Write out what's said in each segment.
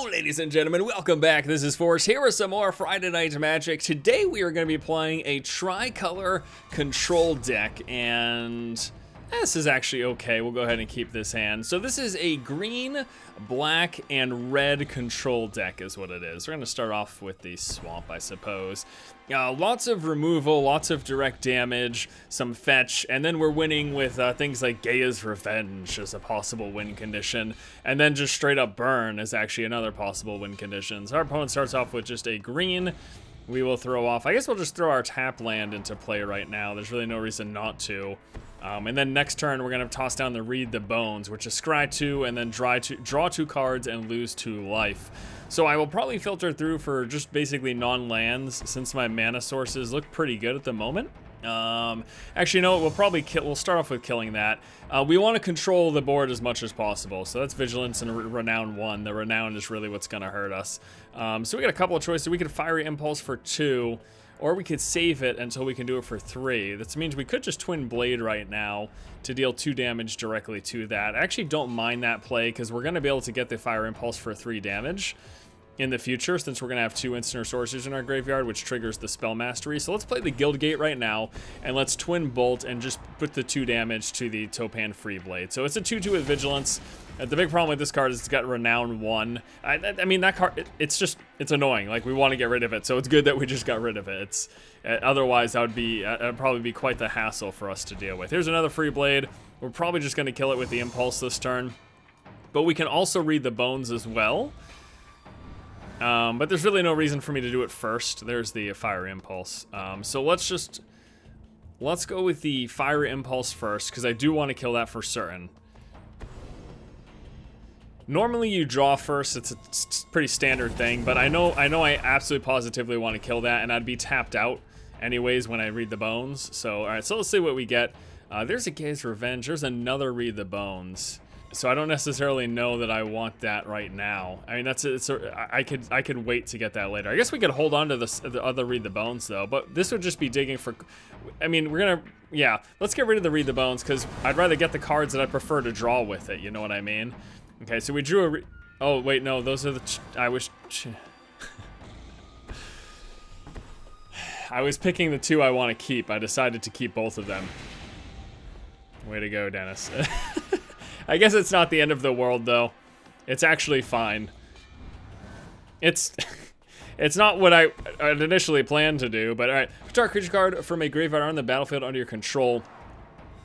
Hello ladies and gentlemen, welcome back. This is Force. Here is some more Friday Night Magic. Today we are going to be playing a tricolor control deck, and this is actually okay. We'll go ahead and keep this hand. So this is a green, black, and red control deck is what it is. We're going to start off with the swamp, I suppose. Lots of removal, lots of direct damage, some fetch, and then we're winning with things like Gaia's Revenge as a possible win condition, and then just straight up burn is actually another possible win condition. So our opponent starts off with just a green. We will throw off, I guess we'll just throw our tap land into play right now. There's really no reason not to. And then next turn, we're going to toss down the Read the Bones, which is scry 2 and then draw 2 cards and lose 2 life. So I will probably filter through for just basically non-lands since my mana sources look pretty good at the moment. Actually, no, we'll start off with killing that. We want to control the board as much as possible. So that's Vigilance and Renown 1. The Renown is really what's going to hurt us. So we got a couple of choices. We could Fiery Impulse for 2. Or we could save it until we can do it for 3. That means we could just Twin Blade right now to deal 2 damage directly to that. I actually don't mind that play because we're going to be able to get the Fire Impulse for 3 damage in the future, since we're going to have 2 instant sorceries in our graveyard, which triggers the Spell Mastery. So let's play the Guild Gate right now, and let's Twin Bolt and just put the 2 damage to the Topan Free Blade. So it's a 2/2 with Vigilance. The big problem with this card is it's got Renown 1. I mean, that card, it's annoying. Like, we want to get rid of it, so it's good that we just got rid of it. Otherwise, that would probably be quite the hassle for us to deal with. Here's another Free Blade. We're probably just going to kill it with the Impulse this turn. But we can also Read the Bones as well. But there's really no reason for me to do it first. There's the Fire Impulse. So let's go with the Fire Impulse first, because I do want to kill that for certain. Normally you draw first, it's a pretty standard thing, but I know I absolutely positively want to kill that, and I'd be tapped out anyways when I Read the Bones. So, alright, so let's see what we get. There's a Gaia's Revenge, there's another Read the Bones. So I don't necessarily know that I want that right now. I mean, I could wait to get that later. I guess we could hold on to the other Read the Bones though, but this would just be digging for, I mean, yeah, let's get rid of the Read the Bones, because I'd rather get the cards that I prefer to draw with it, you know what I mean? Okay, so we drew oh, wait, no, those are I was picking the 2 I want to keep. I decided to keep both of them. Way to go, Dennis. I guess it's not the end of the world, though. It's actually fine. It's not what I had initially planned to do, but alright. Start a creature card from a graveyard on the battlefield under your control.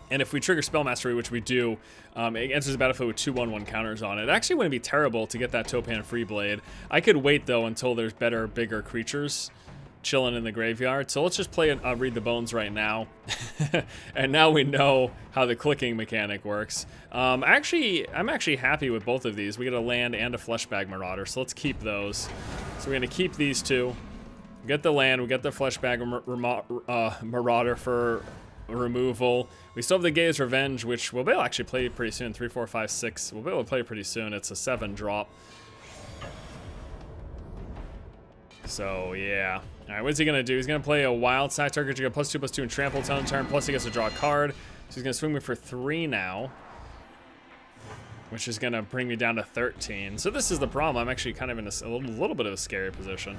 And if we trigger Spell Mastery, which we do, it enters the battlefield with 2/1/1 counters on it. It actually wouldn't be terrible to get that Topan Free Blade. I could wait, though, until there's better, bigger creatures chilling in the graveyard. So let's just play a Read the Bones right now. And now we know how the clicking mechanic works. I'm actually happy with both of these. We get a land and a Fleshbag Marauder, so let's keep those. So we're going to keep these 2. We get the land, we get the Fleshbag Marauder for removal. We still have the Gaia's Revenge, which we'll be able to actually play pretty soon. 3, 4, 5, 6. We'll be able to play pretty soon. It's a 7 drop. So, yeah. Alright, what's he going to do? He's going to play a Wild Side target. You get +2/+2 and trample till end turn. Plus, he gets to draw a card. So, he's going to swing me for 3 now, which is going to bring me down to 13. So, this is the problem. I'm actually kind of in a little bit of a scary position.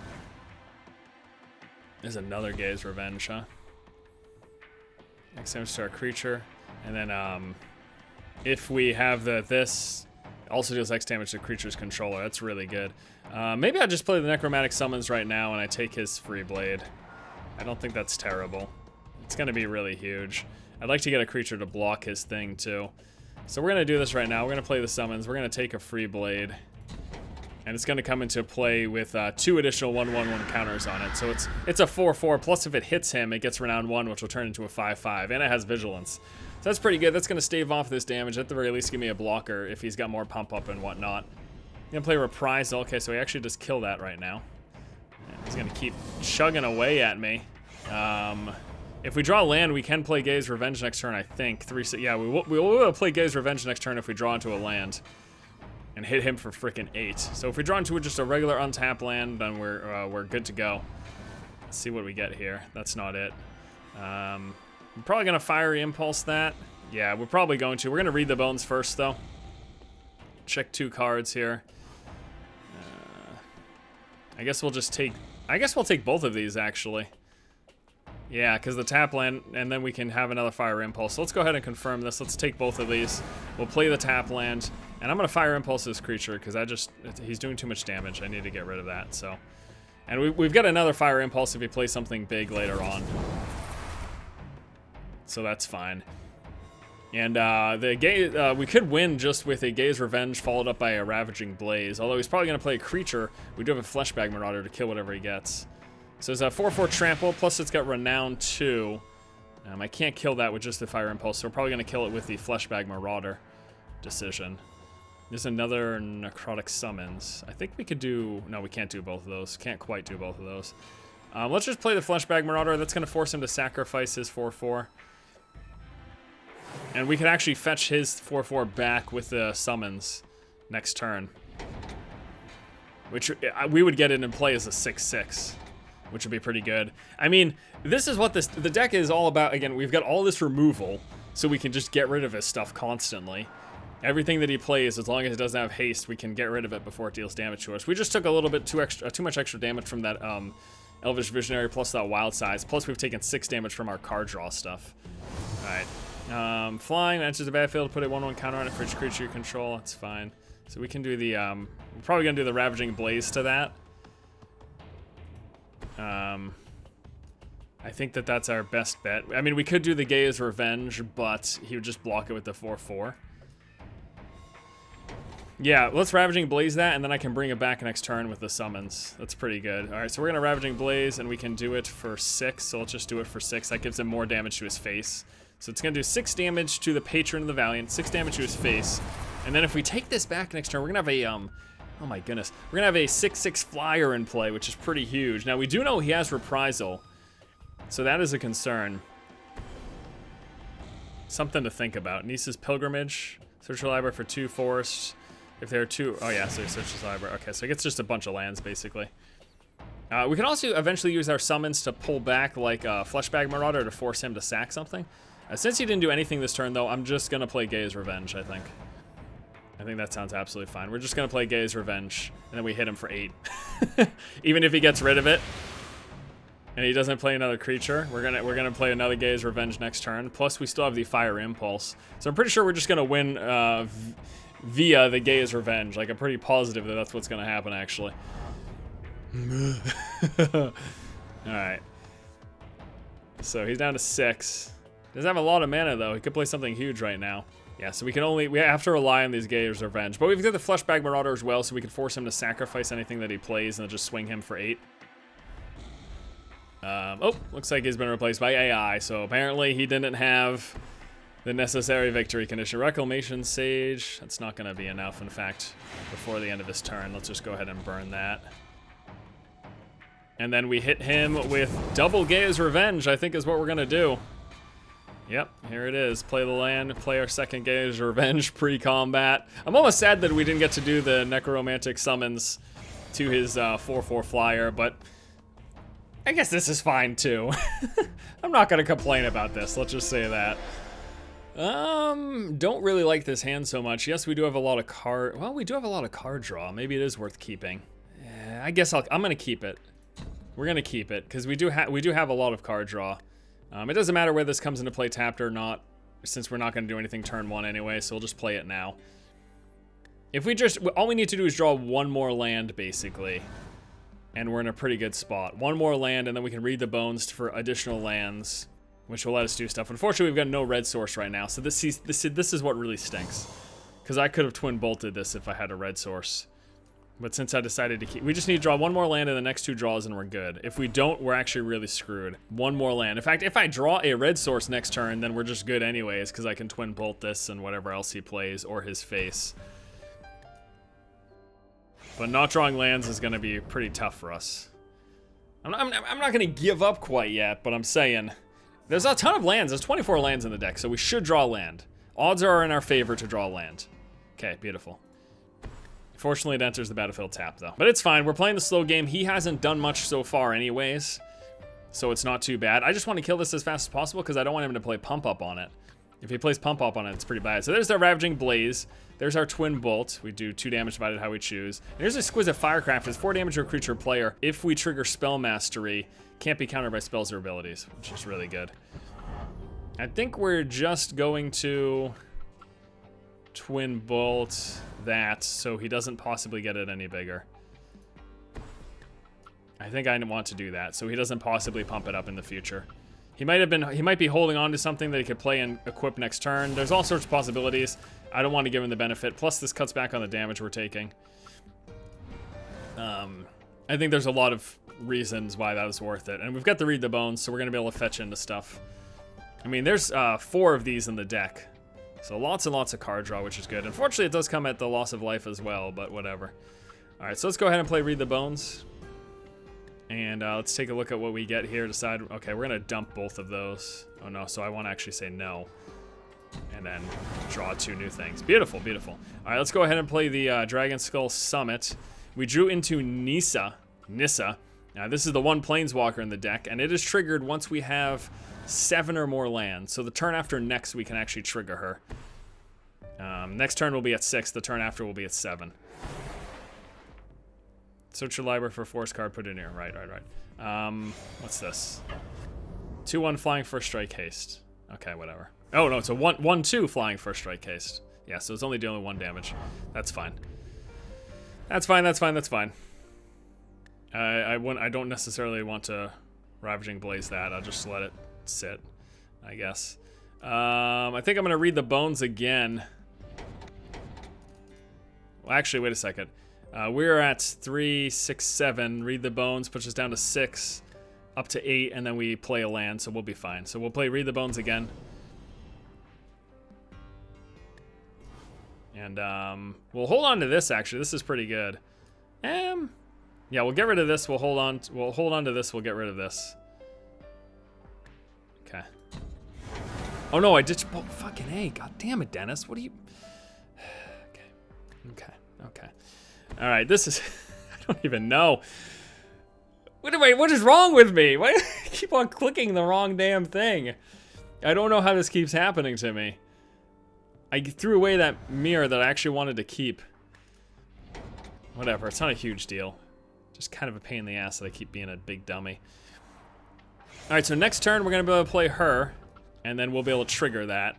There's another Gaia's Revenge, huh? X damage to our creature, and then if we have this, also deals X damage to the creature's controller. That's really good. Maybe I'll just play the Necromantic Summons right now and I take his Free Blade. I don't think that's terrible. It's going to be really huge. I'd like to get a creature to block his thing too. So we're going to do this right now. We're going to play the Summons. We're going to take a Free Blade. And it's going to come into play with 2 additional 1/1/1 counters on it. So it's a 4/4, plus if it hits him, it gets Renown 1, which will turn into a 5/5, and it has Vigilance. So that's pretty good. That's going to stave off this damage. At the very least, give me a blocker if he's got more pump up and whatnot. I'm going to play Reprisal. Okay, so he actually just killed that right now. And he's going to keep chugging away at me. If we draw land, we can play Gaia's Revenge next turn, I think. Yeah, we will play Gaia's Revenge next turn if we draw into a land. And hit him for frickin' 8. So if we draw into just a regular untapped land, then we're good to go. Let's see what we get here. That's not it. I'm probably gonna Fiery Impulse that. Yeah, we're probably going to. We're gonna Read the Bones first, though. Check 2 cards here. I guess we'll just take... I guess we'll take both of these, actually. Yeah, because the tap land, and then we can have another Fire Impulse. So let's go ahead and confirm this. Let's take both of these. We'll play the tap land, and I'm going to Fire Impulse this creature, because he's doing too much damage. I need to get rid of that, so... And we've got another Fire Impulse if he plays something big later on. So that's fine. And we could win just with a Gaze Revenge followed up by a Ravaging Blaze. Although he's probably going to play a creature, we do have a Fleshbag Marauder to kill whatever he gets. So it's a 4/4 Trample, plus it's got Renown 2. I can't kill that with just the Fire Impulse, so we're probably going to kill it with the Fleshbag Marauder decision. There's another Necrotic Summons. I think we could do... No, we can't do both of those. Can't quite do both of those. Let's just play the Fleshbag Marauder. That's going to force him to sacrifice his 4/4. And we could actually fetch his 4/4 back with the summons next turn. Which we would get it in play as a 6/6, which would be pretty good. I mean, this is what the deck is all about. Again, we've got all this removal, so we can just get rid of his stuff constantly. Everything that he plays, as long as it doesn't have haste, we can get rid of it before it deals damage to us. We just took a little bit too much extra damage from that Elvish Visionary plus that Wild Size. Plus, we've taken 6 damage from our card draw stuff. All right. Flying, enters the battlefield, put a 1/1 counter on it for each creature you control. That's fine. So we can do the, we're probably going to do the Ravaging Blaze to that. I think that that's our best bet. I mean, we could do the Gaze Revenge, but he would just block it with the 4/4. Yeah, let's Ravaging Blaze that, and then I can bring it back next turn with the summons. That's pretty good. All right, so we're going to Ravaging Blaze, and we can do it for 6, so let's just do it for 6. That gives him more damage to his face. So it's going to do 6 damage to the Patron of the Valiant, 6 damage to his face. And then if we take this back next turn, we're going to have a, oh my goodness. We're going to have a 6/6 flyer in play, which is pretty huge. Now, we do know he has Reprisal, so that is a concern. Something to think about. Niece's Pilgrimage, Search your library for 2 forests. If there are 2, oh yeah, so search his library. Okay, so it gets just a bunch of lands, basically. We can also eventually use our summons to pull back, like Fleshbag Marauder, to force him to sack something. Since he didn't do anything this turn, though, I'm just going to play Gaze Revenge, I think. I think that sounds absolutely fine. We're just going to play Gaze Revenge, and then we hit him for 8. Even if he gets rid of it, and he doesn't play another creature, we're gonna play another Gaze Revenge next turn. Plus, we still have the Fire Impulse. So I'm pretty sure we're just going to win via the Gaze Revenge. Like, I'm pretty positive that that's what's going to happen, actually. Alright. So he's down to 6. Doesn't have a lot of mana, though. He could play something huge right now. Yeah, so we have to rely on these Gaze Revenge. But we've got the Fleshbag Marauder as well, so we can force him to sacrifice anything that he plays and then just swing him for 8. Oh, looks like he's been replaced by AI, so apparently he didn't have the necessary victory condition. Reclamation Sage, that's not going to be enough, in fact, before the end of this turn. Let's just go ahead and burn that. And then we hit him with double Gaze Revenge, I think is what we're going to do. Yep, here it is. Play the land, play our second Gaze Revenge pre-combat. I'm almost sad that we didn't get to do the Necromantic summons to his 4/4 flyer, but I guess this is fine too. I'm not gonna complain about this, let's just say that. Don't really like this hand so much. Yes, we do have a lot of card, well, we do have a lot of card draw. Maybe it is worth keeping. I guess I'm gonna keep it. We're gonna keep it, because we do have a lot of card draw. It doesn't matter whether this comes into play tapped or not, since we're not gonna do anything turn 1 anyway, so we'll just play it now. If we just, all we need to do is draw 1 more land, basically. And we're in a pretty good spot. 1 more land, and then we can read the bones for additional lands, which will let us do stuff. Unfortunately, we've got no red source right now, so this is what really stinks. Because I could have twin bolted this if I had a red source. But since I decided to keep, we just need to draw 1 more land in the next 2 draws and we're good. If we don't, we're actually really screwed. 1 more land. In fact, if I draw a red source next turn, then we're just good anyways, because I can twin bolt this and whatever else he plays, or his face. But not drawing lands is going to be pretty tough for us. I'm not going to give up quite yet, but I'm saying there's a ton of lands. There's 24 lands in the deck, so we should draw land. Odds are in our favor to draw land. Okay, beautiful. Fortunately, it enters the battlefield tap, though. But it's fine. We're playing the slow game. He hasn't done much so far anyways, so it's not too bad. I just want to kill this as fast as possible because I don't want him to play pump up on it. If he plays Pump Up on it, it's pretty bad. So there's our Ravaging Blaze. There's our Twin Bolt. We do 2 damage divided how we choose. And here's Exquisite Firecraft. It's 4 damage to a creature or player. If we trigger Spell Mastery, can't be countered by spells or abilities, which is really good. I think we're just going to Twin Bolt that so he doesn't possibly get it any bigger. I think I want to do that so he doesn't possibly pump it up in the future. He might be holding on to something that he could play and equip next turn. There's all sorts of possibilities. I don't want to give him the benefit. Plus, this cuts back on the damage we're taking. I think there's a lot of reasons why that was worth it. And we've got the Read the Bones, so we're going to be able to fetch into stuff. I mean, there's 4 of these in the deck. So lots and lots of card draw, which is good. Unfortunately, it does come at the loss of life as well, but whatever. All right, so let's go ahead and play Read the Bones. And let's take a look at what we get here. Decide, okay, we're going to dump both of those. Oh, no, so I want to actually say no. And then draw 2 new things. Beautiful, beautiful. All right, let's go ahead and play the Dragon Skull Summit. We drew into Nissa. Now, this is the 1 Planeswalker in the deck, and it is triggered once we have 7 or more lands. So the turn after next, we can actually trigger her. Next turn will be at 6. The turn after will be at 7. Search your library for a force card, put it in here. Right. What's this? 2/1 Flying First Strike Haste. Okay, whatever. Oh, no, it's a 1/2 Flying First Strike Haste. Yeah, so it's only dealing 1 damage. That's fine. That's fine. I don't necessarily want to Ravaging Blaze that. I'll just let it sit, I guess. I think I'm going to Read the Bones again. Well, actually, wait a second. We're at 3, 6, 7. Read the Bones puts us down to 6, up to 8, and then we play a land, so we'll be fine. So we'll play Read the Bones again. And we'll hold on to this, actually. This is pretty good. Yeah, we'll get rid of this. We'll hold on to this. We'll get rid of this. Okay. Oh no, I ditched. Oh, fucking A. God damn it, Dennis. What are you? Okay. All right, this is. I don't even know. What is wrong with me? Why do I keep on clicking the wrong damn thing? I don't know how this keeps happening to me. I threw away that mirror that I actually wanted to keep. Whatever, it's not a huge deal. Just kind of a pain in the ass that I keep being a big dummy. Alright, so next turn we're going to be able to play her, and then we'll be able to trigger that.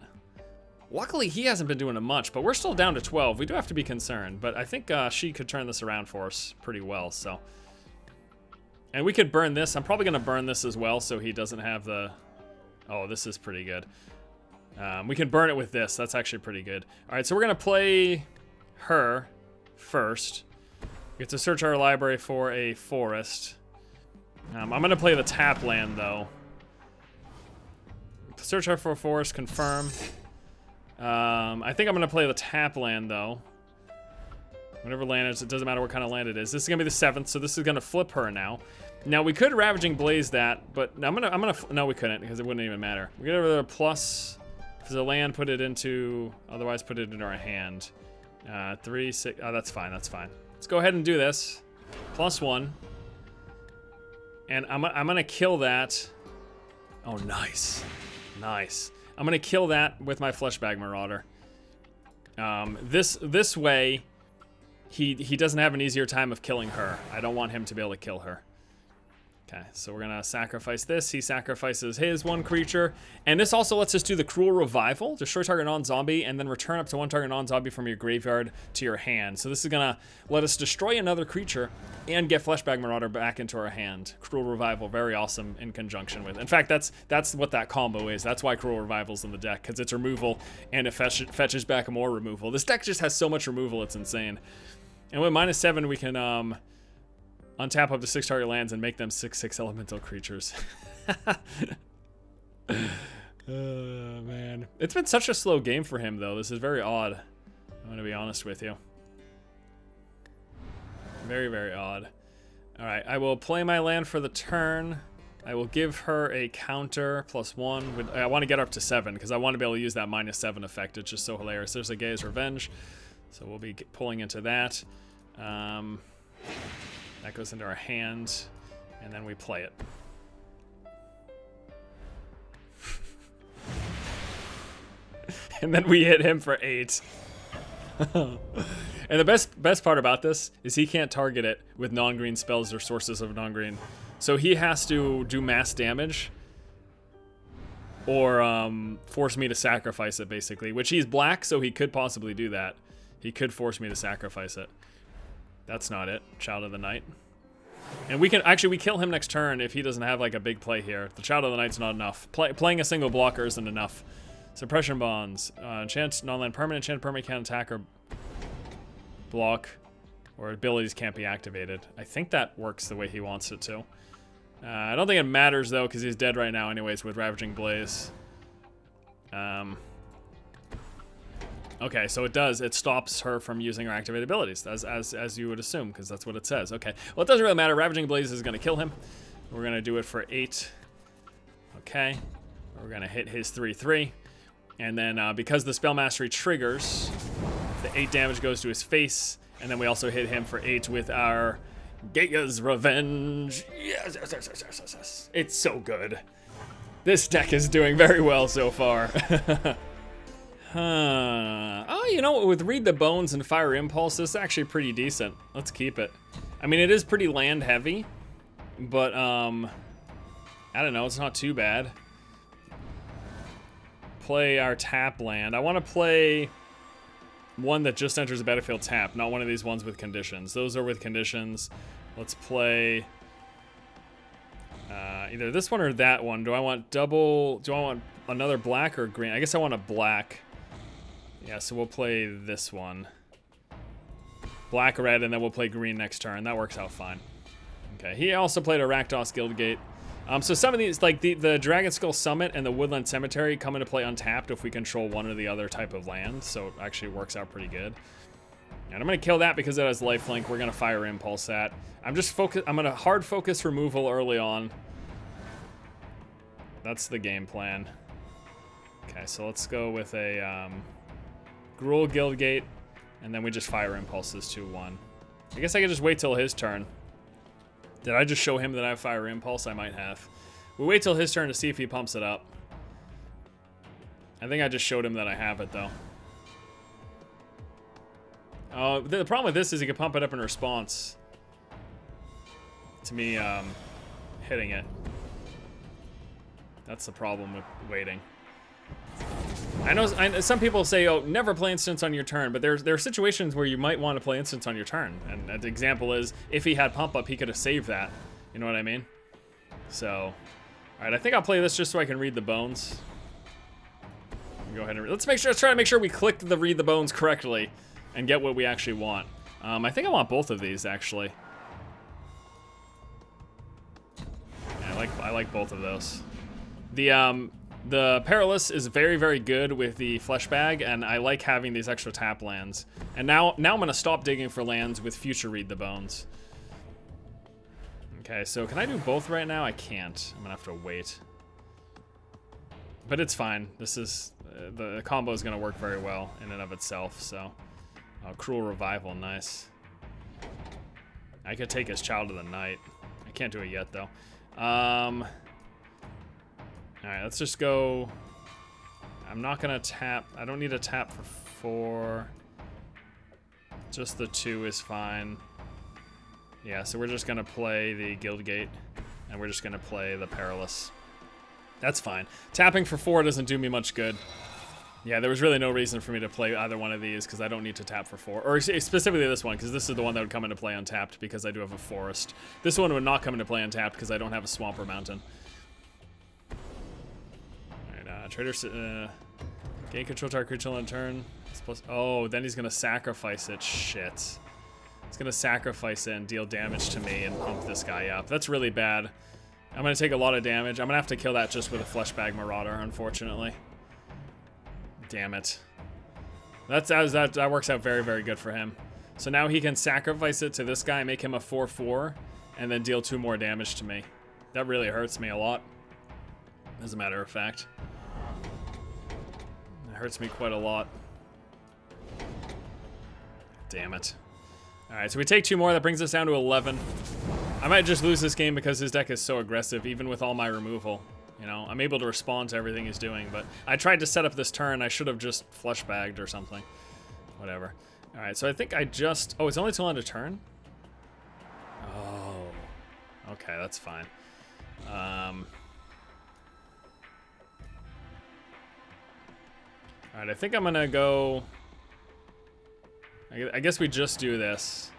Luckily, he hasn't been doing it much, but we're still down to 12. We do have to be concerned, but I think she could turn this around for us pretty well, so. And we could burn this. I'm probably going to burn this as well, so he doesn't have the... Oh, this is pretty good. We can burn it with this. That's actually pretty good. Alright, so we're going to play her first. We get to search our library for a forest. I'm going to play the tap land, though. Search her for a forest, confirm. I think I'm going to play the tap land, though. Whatever land it is, it doesn't matter what kind of land it is. This is going to be the 7th, so this is going to flip her now. Now, we could Ravaging Blaze that, but no, we couldn't, because it wouldn't even matter. We get over the plus, if it's a land, put it into, otherwise put it into our hand. 3, 6, oh, that's fine. Let's go ahead and do this. +1. And I'm going to kill that. Oh, nice. I'm going to kill that with my Fleshbag Marauder. This way, he doesn't have an easier time of killing her. I don't want him to be able to kill her. Okay, so we're going to sacrifice this. He sacrifices his 1 creature. And this also lets us do the Cruel Revival. Destroy target non-zombie, and then return up to 1 target non-zombie from your graveyard to your hand. So this is going to let us destroy another creature and get Fleshbag Marauder back into our hand. Cruel Revival, very awesome in conjunction with. In fact, that's what that combo is. That's why Cruel Revival's in the deck, because it's removal, and it fetches back more removal. This deck just has so much removal, it's insane. And with -7, we can... untap up to 6 target lands and make them 6/6 elemental creatures. Oh, man. It's been such a slow game for him, though. This is very odd. I'm going to be honest with you. Very, very odd. Alright, I will play my land for the turn. I will give her a counter +1. I want to get her up to 7, because I want to be able to use that -7 effect. It's just so hilarious. There's a Gaia's Revenge. So we'll be pulling into that. That goes into our hand, and then we play it. And then we hit him for 8. And the best part about this is he can't target it with non-green spells or sources of non-green. So he has to do mass damage or force me to sacrifice it, basically. Which he's black, so he could possibly do that. He could force me to sacrifice it. That's not it. Child of the Night. And we can actually we kill him next turn if he doesn't have like a big play here. The Child of the Night's not enough. Playing a single blocker isn't enough. Suppression bonds. Enchant non-land permanent. Enchant permanent can't attack or block, or abilities can't be activated. I think that works the way he wants it to. I don't think it matters though, because he's dead right now anyways with Ravaging Blaze. Okay, so it does. It stops her from using her activated abilities, as you would assume, because that's what it says. Okay, well, it doesn't really matter. Ravaging Blaze is going to kill him. We're going to do it for 8. Okay, we're going to hit his 3/3. And then because the Spell Mastery triggers, the 8 damage goes to his face. And then we also hit him for 8 with our Gaia's Revenge. Yes, yes, yes, yes, yes, yes. It's so good. This deck is doing very well so far. Oh, you know what? With Read the Bones and Fire Impulse, this is actually pretty decent. Let's keep it. I mean, it is pretty land heavy, but I don't know. It's not too bad. Play our tap land. I want to play one that just enters the battlefield tap, not one of these ones with conditions. Those are with conditions. Let's play either this one or that one. Do I want double? Do I want another black or green? I guess I want a black. Yeah, so we'll play this one. Black, red, and then we'll play green next turn. That works out fine. Okay, he also played a Rakdos Guildgate. So some of these, like the Dragon Skull Summit and the Woodland Cemetery, come into play untapped if we control one or the other type of land, so it actually works out pretty good. And I'm gonna kill that because it has lifelink. We're gonna Fire Impulse that. I'm gonna hard focus removal early on. That's the game plan. Okay, so let's go with a Gruul Guildgate, and then we just Fire Impulses 2/1. I guess I could just wait till his turn. Did I just show him that I have Fire Impulse? I might have. We'll wait till his turn to see if he pumps it up. I think I just showed him that I have it, though. The problem with this is he can pump it up in response to me hitting it. That's the problem with waiting. I know some people say, oh, never play instants on your turn, but there are situations where you might want to play instants on your turn. And the example is, if he had pump up, he could have saved that. You know what I mean? So, all right, I think I'll play this just so I can read the bones. Go ahead and let's try to make sure we clicked the Read the Bones correctly and get what we actually want. I think I want both of these actually. Yeah, I like both of those. The Perilous is very, very good with the Flesh Bag, and I like having these extra tap lands. And now I'm gonna stop digging for lands with future Read the Bones. Okay, so can I do both right now? I can't. I'm gonna have to wait. But it's fine. This is the combo is gonna work very well in and of itself. So, Cruel Revival, nice. I could take his Child of the Night. I can't do it yet though. Alright, let's just go. I'm not gonna tap. I don't need a tap for 4. Just the 2 is fine. Yeah, so we're just gonna play the Guildgate, and we're just gonna play the Perilous. That's fine. Tapping for 4 doesn't do me much good. Yeah, there was really no reason for me to play either one of these, because I don't need to tap for 4. Or specifically this one, because this is the one that would come into play untapped, because I do have a Forest. This one would not come into play untapped, because I don't have a Swamp or Mountain. Trader, gain control target creature on turn. Oh, then he's gonna sacrifice it. Shit. He's gonna sacrifice it and deal damage to me and pump this guy up. That's really bad. I'm gonna take a lot of damage. I'm gonna have to kill that just with a Fleshbag Marauder, unfortunately. Damn it. That works out very, very good for him. So now he can sacrifice it to this guy, make him a 4/4, and then deal 2 more damage to me. That really hurts me a lot, as a matter of fact. Hurts me quite a lot. Damn it. Alright, so we take 2 more. That brings us down to 11. I might just lose this game because his deck is so aggressive, even with all my removal. You know, I'm able to respond to everything he's doing, but I tried to set up this turn. I should have just flush bagged or something. Whatever. All right, so I think I just... Oh, it's only till end of turn? Oh. Okay, that's fine. All right, I think I'm gonna go... I guess we just do this.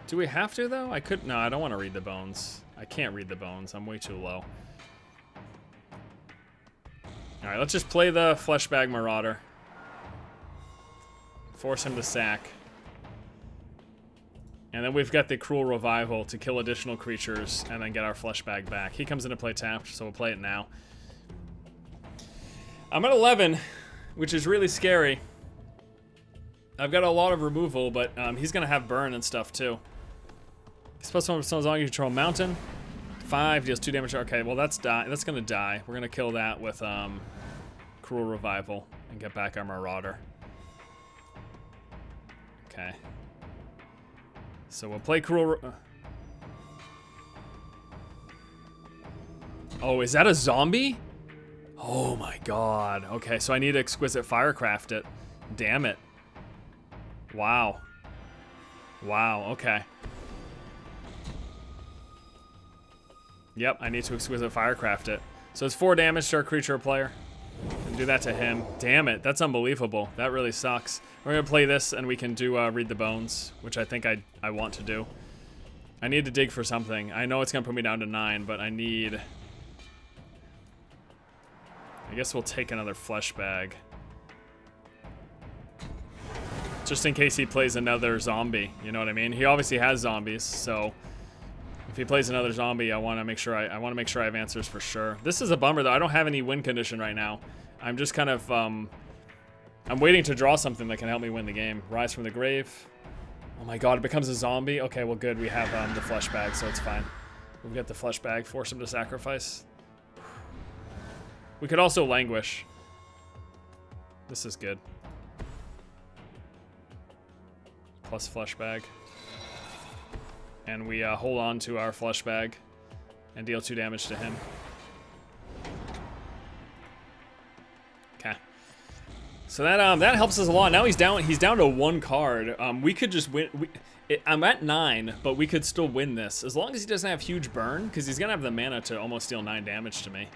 Do we have to, though? I could... No, I don't want to read the bones. I can't read the bones. I'm way too low. All right, let's just play the Fleshbag Marauder. Force him to sack. And then we've got the Cruel Revival to kill additional creatures and then get our Fleshbag back. He comes into play tapped, so we'll play it now. I'm at 11, which is really scary. I've got a lot of removal, but he's going to have burn and stuff, too. He's supposed to as long as you control Mountain. 5 deals 2 damage. Okay, well, that's going to die. We're going to kill that with Cruel Revival and get back our Marauder. Okay. So we'll play Cruel... Oh, is that a zombie? Oh my god. Okay, so I need to Exquisite Firecraft it. Damn it. Wow. Wow, okay. Yep, I need to Exquisite Firecraft it. So it's 4 damage to our creature or player. And do that to him. Damn it, that's unbelievable. That really sucks. We're gonna play this and we can do Read the Bones, which I think I want to do. I need to dig for something. I know it's gonna put me down to 9, but I need... I guess we'll take another Fleshbag. Just in case he plays another zombie, you know what I mean? He obviously has zombies, so if he plays another zombie, I want to make sure I have answers for sure. This is a bummer though. I don't have any win condition right now. I'm just kind of I'm waiting to draw something that can help me win the game. Rise from the Grave. Oh my god, it becomes a zombie. Okay, well good. We have the Fleshbag, so it's fine. We've got the Fleshbag. Force him to sacrifice. We could also Languish. This is good. Plus Fleshbag. And we hold on to our Fleshbag and deal 2 damage to him. Okay. So that helps us a lot. Now he's down to 1 card. We could just win. I'm at 9, but we could still win this as long as he doesn't have huge burn, because he's gonna have the mana to almost deal 9 damage to me.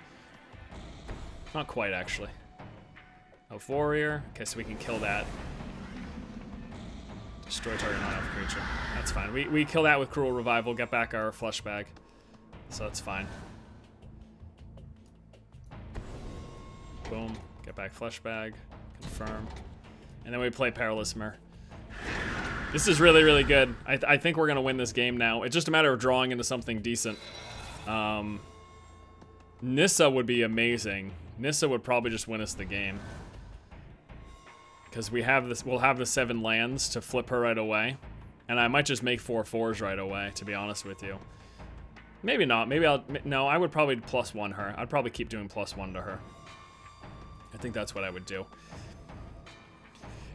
Not quite, actually. Oh, Warrior. Okay, so we can kill that. Destroy target non-elf creature. That's fine. We kill that with Cruel Revival, get back our Fleshbag. So that's fine. Boom. Get back Fleshbag. Confirm. And then we play Perilous Mir. This is really, really good. I think we're going to win this game now. It's just a matter of drawing into something decent. Nissa would be amazing. Nissa would probably just win us the game. Because we'll have the 7 lands to flip her right away. And I might just make 4 4s right away, to be honest with you. Maybe not. Maybe no, I would probably +1 her. I'd probably keep doing +1 to her. I think that's what I would do.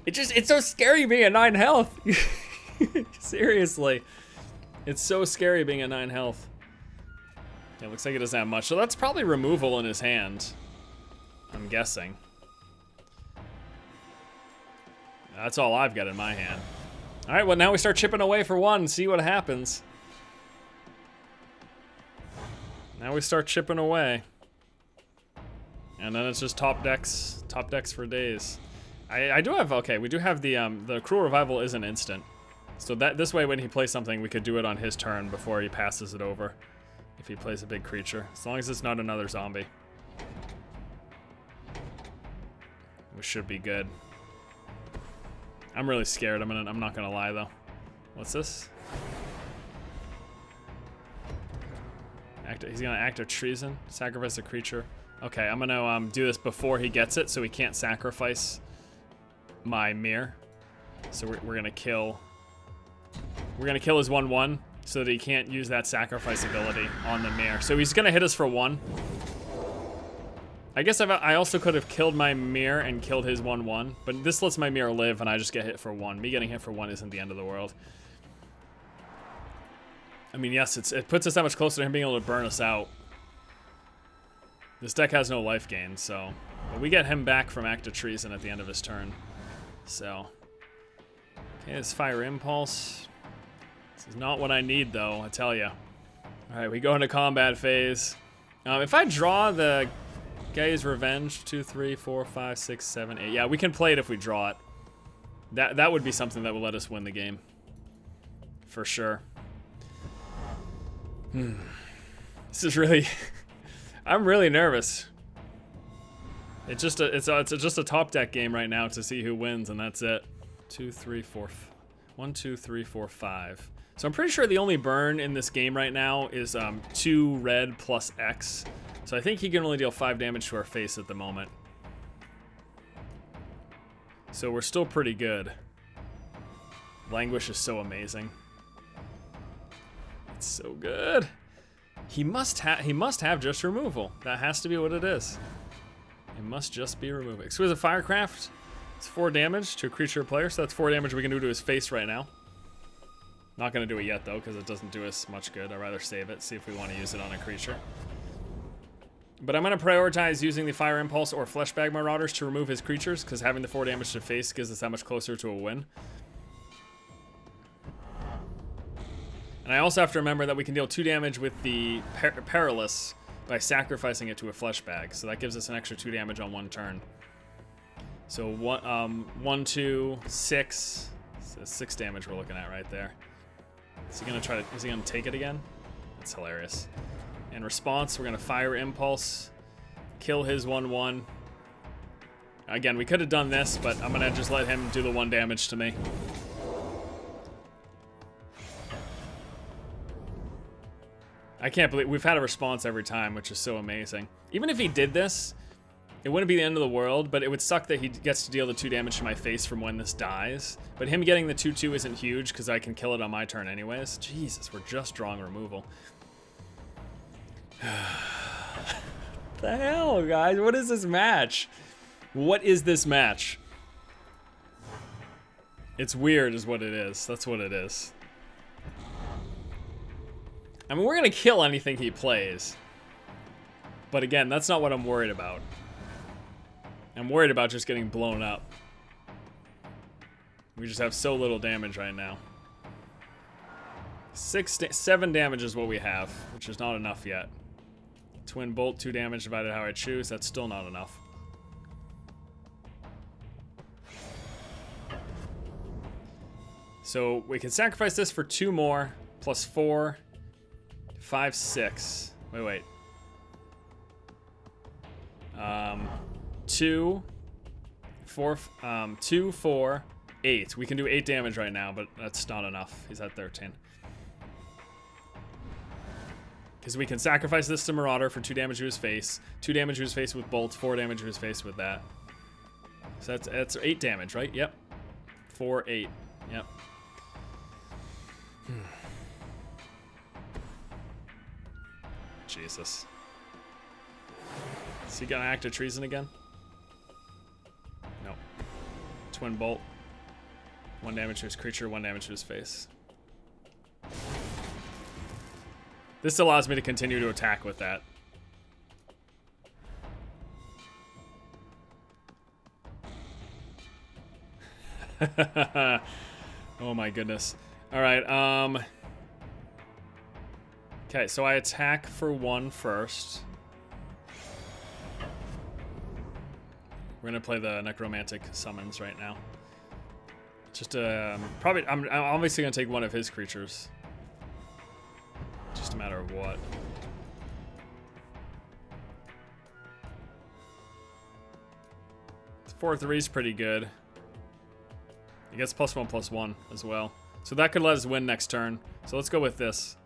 It's so scary being at 9 health. Seriously. It's so scary being at 9 health. Yeah, it looks like it doesn't have much. So that's probably removal in his hand. I'm guessing. That's all I've got in my hand. All right, well, now we start chipping away for 1, see what happens. Now we start chipping away. And then it's just top decks for days. I do have, okay, we do have the Cruel Revival is an instant. So this way when he plays something, we could do it on his turn before he passes it over. If he plays a big creature, as long as it's not another zombie. We should be good. I'm really scared. I'm not gonna lie though. What's this? He's gonna act of treason. Sacrifice a creature. Okay, I'm gonna do this before he gets it, so he can't sacrifice my mirror. So we're gonna kill. We're gonna kill his 1/1 so that he can't use that sacrifice ability on the mirror. So he's gonna hit us for 1. I guess I also could have killed my mirror and killed his 1/1, but this lets my mirror live and I just get hit for 1. Me getting hit for 1 isn't the end of the world. I mean, yes, it puts us that much closer to him being able to burn us out. This deck has no life gain, so... But we get him back from Act of Treason at the end of his turn. So... Okay, this Fire Impulse. This is not what I need, though, I tell you. Alright, we go into combat phase. If I draw the Guy's Revenge, 2, 3, 4, 5, 6, 7, 8. Yeah, we can play it if we draw it. That would be something that will let us win the game. For sure. This is really... I'm really nervous. It's just a top deck game right now to see who wins, and that's it. 2, 3, 4, 1, 2, 3, 4, 5. So I'm pretty sure the only burn in this game right now is 2 red plus X. So I think he can only deal 5 damage to our face at the moment. So we're still pretty good. Languish is so amazing. It's so good. He must have just removal. That has to be what it is. It must just be removal. Exquisite Firecraft. It's 4 damage to a creature or player, so that's 4 damage we can do to his face right now. Not gonna do it yet though, because it doesn't do us much good. I'd rather save it, see if we want to use it on a creature. But I'm gonna prioritize using the Fire Impulse or Fleshbag Marauders to remove his creatures, because having the 4 damage to face gives us that much closer to a win. And I also have to remember that we can deal 2 damage with the Perilous by sacrificing it to a Fleshbag. So that gives us an extra 2 damage on 1 turn. So 1, 2, 6. So 6 damage we're looking at right there. Is he gonna take it again? That's hilarious. In response, we're gonna Fire Impulse, kill his 1/1. Again, we could have done this, but I'm gonna just let him do the 1 damage to me. I can't believe we've had a response every time, which is so amazing. Even if he did this, it wouldn't be the end of the world, but it would suck that he gets to deal the 2 damage to my face from when this dies. But him getting the 2/2 isn't huge because I can kill it on my turn anyways. Jesus, we're just drawing removal. The hell, guys? What is this match? What is this match? It's weird is what it is. That's what it is. I mean, we're gonna kill anything he plays. But again, that's not what I'm worried about. I'm worried about just getting blown up. We just have so little damage right now. 7 damage is what we have, which is not enough yet. Twin Bolt, 2 damage divided how I choose. That's still not enough. So we can sacrifice this for 2 more, plus 4, 5, 6. Wait. 2, 4, 2, 4, 8. We can do 8 damage right now, but that's not enough. He's at 13. Because we can sacrifice this to Marauder for 2 damage to his face, 2 damage to his face with bolts, 4 damage to his face with that. So that's 8 damage, right? Yep. 4, 8. Yep. Jesus. Is he gonna act of treason again? No. Twin Bolt. 1 damage to his creature, 1 damage to his face. This allows me to continue to attack with that. Oh my goodness. Alright, okay, so I attack for 1 first. We're gonna play the Necromantic summons right now. Just probably I'm obviously gonna take one of his creatures. Just a matter of what. The 4/3 is pretty good. He gets +1/+1 as well. So that could let us win next turn. So let's go with this.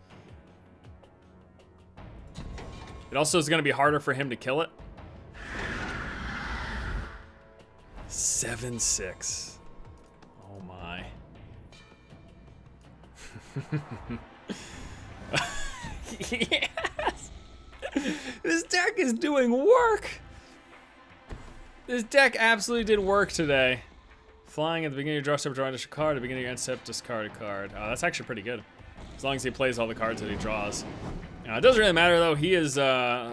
It also is going to be harder for him to kill it. 7/6. Oh my. Yes! This deck is doing work! This deck absolutely did work today. Flying at the beginning of your draw step, drawing a card. At the beginning of your end step, discard a card. That's actually pretty good. As long as he plays all the cards that he draws. It doesn't really matter, though. He is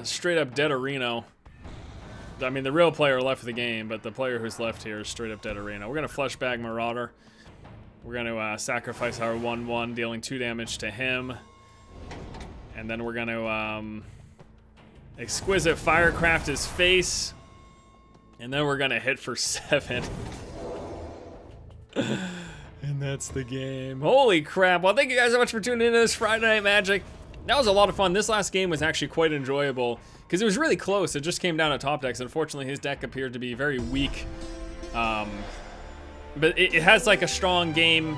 straight up dead Reno. I mean, the real player left the game, but the player who's left here is straight up dead Reno. We're going to Fleshbag Marauder. We're going to sacrifice our 1/1, dealing 2 damage to him. And then we're going to Exquisite Firecraft his face. And then we're going to hit for 7. And that's the game. Holy crap. Well, thank you guys so much for tuning in to this Friday Night Magic. That was a lot of fun. This last game was actually quite enjoyable because it was really close. It just came down to top decks. Unfortunately, his deck appeared to be very weak. But it has like a strong game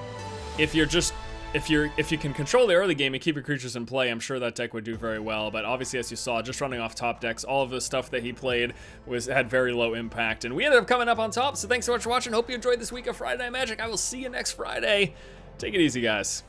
if you can control the early game and keep your creatures in play. I'm sure that deck would do very well. But obviously, as you saw, just running off top decks, all of the stuff that he played had very low impact. And we ended up coming up on top. So thanks so much for watching. Hope you enjoyed this week of Friday Night Magic. I will see you next Friday. Take it easy, guys.